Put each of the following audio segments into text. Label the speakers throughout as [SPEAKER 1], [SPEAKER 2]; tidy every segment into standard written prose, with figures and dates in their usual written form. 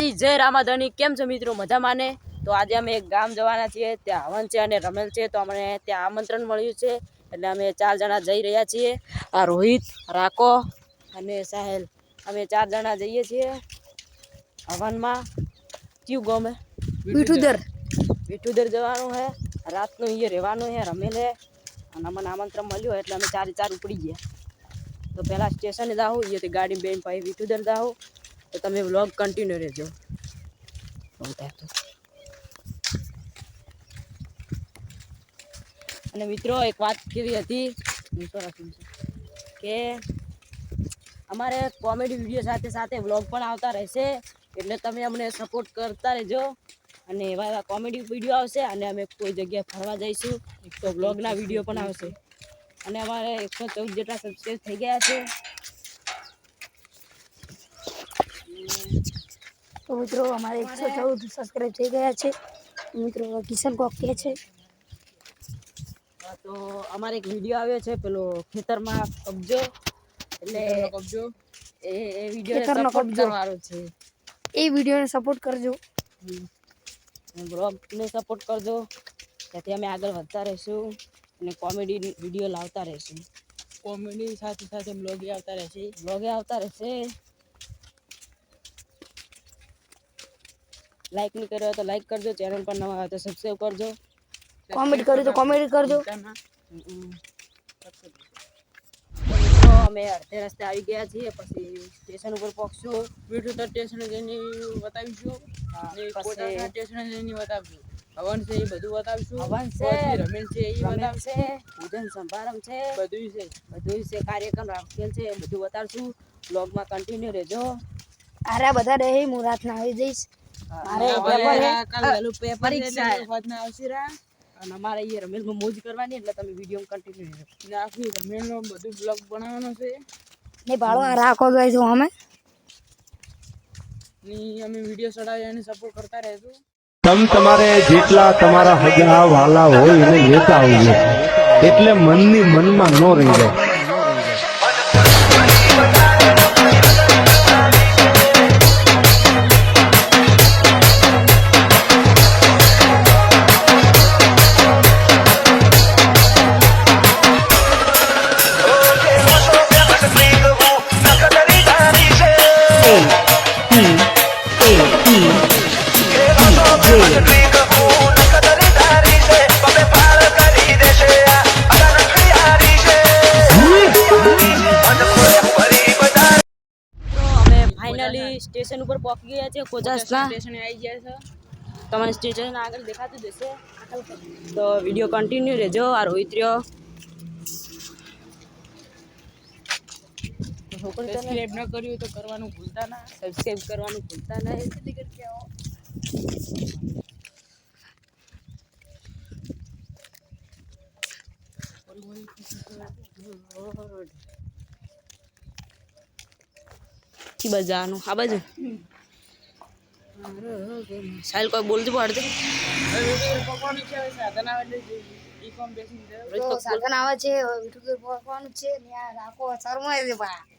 [SPEAKER 1] માતાજી, જય રામાધણી। કેમ છો મિત્રો? મજા માને? તો આજે અમે એક ગામ જવાના છીએ, ત્યાં હવન છે અને રમેલ છે, તો અમને ત્યાં આમંત્રણ મળ્યું છે, એટલે અમે 4 જણા જઈ રહ્યા છીએ। આ રોહિત, રાકો અને સાહેલ, અમે 4 જણા જઈએ છીએ હવનમાં। ક્યું ગામ હે? વિઠુદર જવાનું હે। રાતનું અહીંયા રહેવાનું હે, રમેલ હે અને અમને આમંત્રણ મળ્યું એટલે અમે 4 ઉપડી ગયા। તો પહેલા સ્ટેશને જાઉં, અહીંયાથી ગાડી બેન પછી વિઠુદર જાઉં, તો તમે વ્લોગ કન્ટિન્યુ રહેજો। અને મિત્રો એક વાત કેવી હતી કે અમારે કોમેડી વિડીયો સાથે સાથે વ્લોગ પણ આવતા રહેશે, એટલે તમે અમને સપોર્ટ કરતા રહેજો। અને એવા કોમેડી વિડીયો આવશે અને અમે કોઈ જગ્યાએ ફરવા જઈશું તો વ્લોગના વિડીયો પણ આવશે। અને અમારે 114 જેટલા સબસ્ક્રાઇબ થઈ ગયા છે।
[SPEAKER 2] તો મિત્રો અમારે 114 સબસ્ક્રાઇબ થઈ ગયા છે। મિત્રો કિશન કોક કે છે
[SPEAKER 1] તો અમારે એક વિડીયો આવ્યો છે, પેલો ખેતરમાં કબજો, એટલે કબજો એ વિડીયો સપોર્ટ કરવાનો છે।
[SPEAKER 2] એ વિડીયોને સપોર્ટ કરજો,
[SPEAKER 1] બ્લોગને સપોર્ટ કરજો, તેથી અમે આગળ વધતા રહીશું અને કોમેડી વિડીયો લાવતા રહીશું। કોમેડી સાથે સાથે બ્લોગે આવતા રહેશે। લાઈક નહીં કર્યો તો લાઈક કરજો, ચેનલ પર નવા હોય તો સબસ્ક્રાઇબ કરજો,
[SPEAKER 2] કોમેન્ટ કરજો તો કોમેન્ટ કરજો।
[SPEAKER 1] અમે અડધે રસ્તે આવી ગયા છીએ, પછી સ્ટેશન ઉપર પહોંચશું। વિઠુદર સ્ટેશને જઈને બતાવીશું, સ્ટેશને જઈને બતાવીશું હવન છે એ બધું બતાવીશું। હવન છે, રમેલ છે એ બતાવશે, પૂજન સમારંભ છે, બધું છે, કાર્યક્રમ રાખેલ છે, બધું બતાવશું। બ્લોગમાં કન્ટિન્યુ રહેજો।
[SPEAKER 2] અરે બધા રહે, હું રાતના આવી જઈશ।
[SPEAKER 1] મારે પરીક્ષા આવશે અને અમારે અહીંયા રમેલમાં મોજ કરવાની, એટલે તમે વિડીયો કન્ટિન્યુ રહેજો। આખી રમેલનો બધું બ્લોગ બનાવવાનો છે
[SPEAKER 2] ને ભાડો રાખો ગઈ અમે
[SPEAKER 1] વિડીયો ચડાવી અને સપોર્ટ કરતા રહેશું।
[SPEAKER 3] તમારે જેટલા તમારા હગા વાલા હોય એને લેતા આવજો, એટલે મનની મનમાં ન રહી જાય।
[SPEAKER 1] સ્ટેશન ઉપર પહોંચી ગયા છે, કોચાસના સ્ટેશને આવી ગયા છે। તમારે સ્ટેશન આગળ દેખાતું જશે, તો વિડીયો કન્ટિન્યુ રહેજો। આ રોહિત રહ્યો, સબસ્ક્રાઇબ ન કર્યું તો કરવાનું ભૂલતા ના, સબસ્ક્રાઇબ કરવાનું ભૂલતા નહીં। બજારનું આ બાજુ સાહેલ કોઈ બોલતું પડતું
[SPEAKER 2] સાધન આવે છે, પહોંચવાનું છે, ત્યાં રાખો શરમાય છે ભાઈ।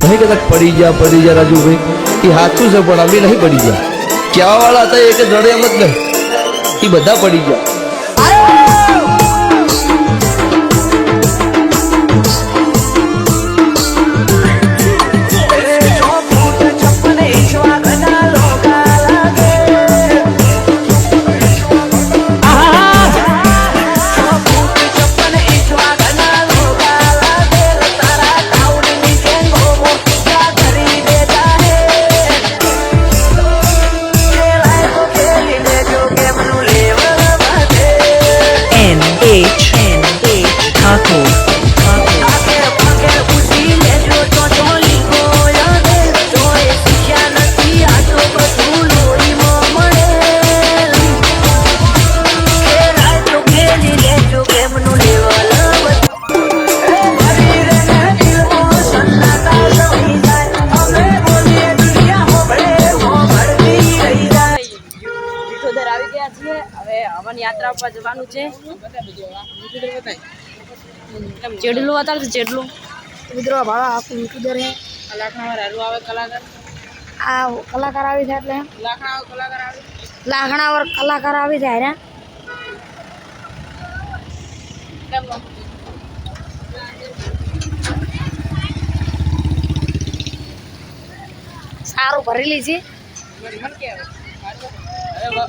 [SPEAKER 4] नहीं कदक पड़ी जा राजू भाई, ये हाथू से पण अभी नहीं पड़ी जा। क्या वाला था एक जड़े मत ले, ये बधा पड़ी जा।
[SPEAKER 1] આપવા જવાનું છે. ચેડલું બતાડશે ચેડલું.
[SPEAKER 2] મિત્રો ભાડા આખું યુટ્યુબર હે. આ કલાકાર આવી છે એટલે લાખણા કલાકાર આવી જાય રે. સારું ભરેલી છે.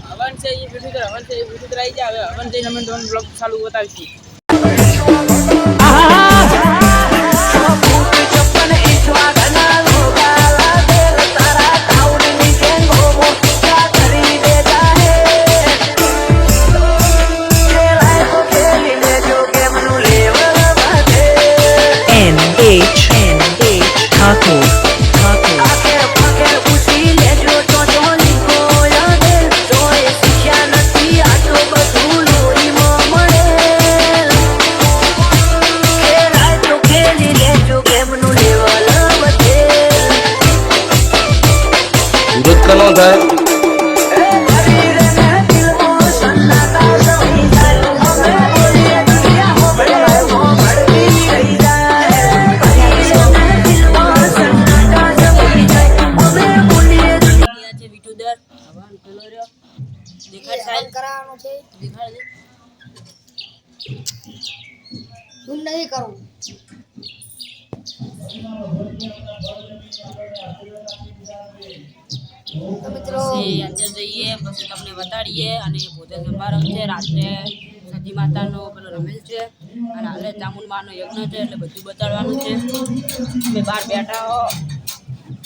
[SPEAKER 1] હવન છે એ વિડીયો હવન છે એ વિડીયો આવી જાય. હવે હવન જઈને અમે તમને બ્લોગ ચાલુ બતાવીશું.
[SPEAKER 4] વિરોધ કનો થાય
[SPEAKER 2] કરાવવાનું છે. હું નહીં કરું. મિત્રો
[SPEAKER 1] અંદર જઈએ પછી તમને બતાડીએ. અને ભોજન સમારંભ છે રાત્રે. સતી માતાનો પેલો રમેલ છે અને હાલે ચામુંડમાનો યજ્ઞ છે એટલે બધું બતાડવાનું છે. અમે બહાર બેઠા હો.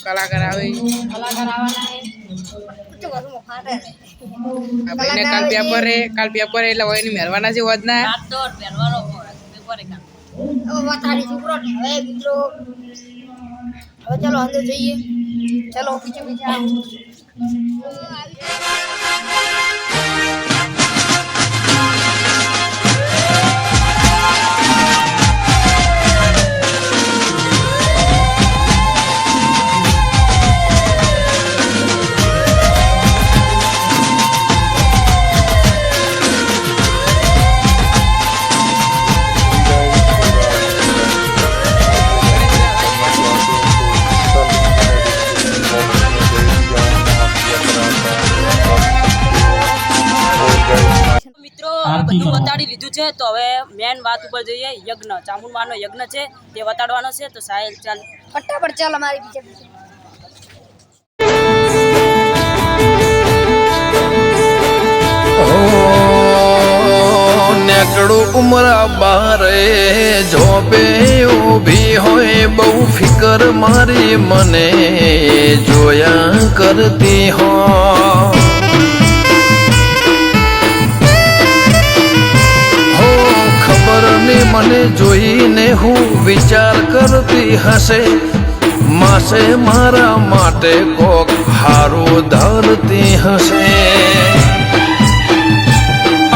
[SPEAKER 1] કલાકાર આવવાના છે. કાલ પેપર એટલે હોય મહેરવાના છે વધના તો પહેરવાનો પેપરે કામ
[SPEAKER 2] વાતાડી છોકરો ને. હવે મિત્રો હવે ચાલો અંદર જઈએ. ચાલો બીજા
[SPEAKER 1] બધું બતાડી લીધું છે. તો હવે મેન વાત ઉપર જઈએ. યજ્ઞ ચામુંડમાનો યજ્ઞ છે તે બતાડવાનો છે. તો સાહેબ ચાલ
[SPEAKER 2] ફટાફટ ચાલ અમારી બીજા
[SPEAKER 4] નેકડું ઉમરા બારે જોબે ઊભી હોય બહુ ફિકર મારી મને જોયા કરતી હો. ખબર ને મને જોઈને હું વિચાર કરતી હશે માસે મારા માટે કોક હારું ધરતી હશે.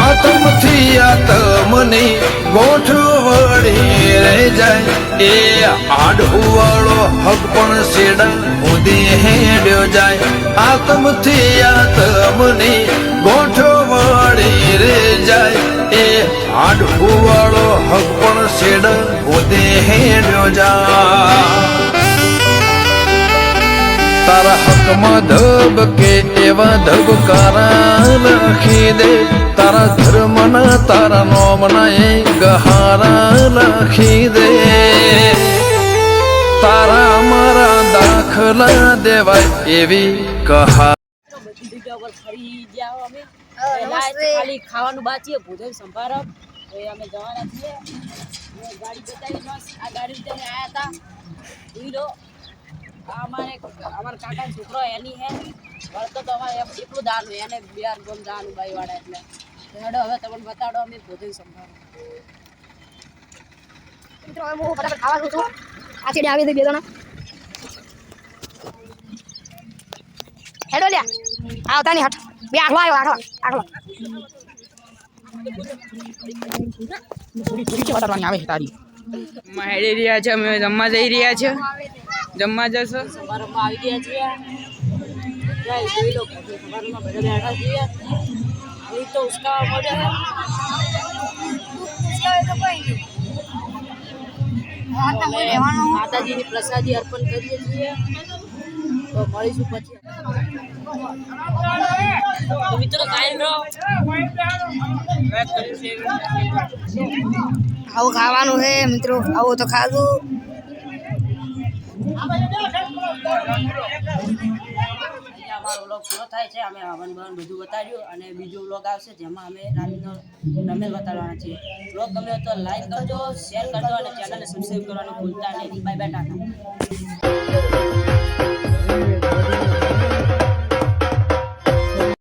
[SPEAKER 4] આતમથી આતમની ગોઠવણી રહી જાય એ આડુવાળો હક પણ સેડા ઉદી હેડ્યો જાય. આતમથી આતમની ગોઠવણી રહી જાય એ આડુવાળો હક પણ સેડા ઉદી હેડ્યો જાય. તારા હકમાં ધબકે એવા ધબકારા લખી દે. તારા ધર્મના તારા નોમના એ ગહારા લખી દે. તારા મારા દાખલા દેવાય એવી કહા.
[SPEAKER 1] બધી જગ્યા પર ફરી ગયા અમે. ખાલી ખાવાનું બાકી ભોજન સમારંભ. અમે જવાના છીએ. ગાડી બતાવી આ ગાડી અમે આવ્યા હતા. જોઈ લો અમારા કાકા છોકરો એની હે વળતો તો અમારે એટલું દાન હોય એને બિહાર ગોમ જવાનું બાઈવાળા એટલે હેડો હવે તમને બતાડો અમે ભોજન સંભાળો.
[SPEAKER 2] મિત્રો હવે હું ફટાફટ ખાવા છું. આ છેડે આવી બે જણા હેડો લ્યા આવતા ની હટ બે આખલો આવ્યો આખલો
[SPEAKER 1] આવે તારી હેડી રહ્યા છે. અમે જમવા જઈ રહ્યા છે. જમવા જશો સમારંભમાં આવી ગયા છીએ. જોઈ લો સમારંભમાં બધા બેઠા છીએ. રોહિત તો ઉસકાવા મળે છે.
[SPEAKER 2] ઉસકાવે તો કોઈ નહીં. હા, તમે રહેવાનું.
[SPEAKER 1] માતાજીની પ્રસાદી અર્પણ કરીએ છીએ. તો મળીશું પછી. તો મિત્રો કાયમ રહો.
[SPEAKER 2] આવું ખાવાનું છે મિત્રો, આવું તો ખાધું.
[SPEAKER 1] અમારો વ્લોગ પૂરો થાય છે. અમે હવન બવન બધું બતાવ્યું અને બીજો વ્લોગ આવશે જેમાં અમે રાતનો રમેલ બતાવવાના છીએ. વ્લોગ ગમે તો લાઈક કરજો, શેર કરજો અને ચેનલને સબસ્ક્રાઈબ કરવાનું ભૂલતા નહીં. Bye bye, Tata.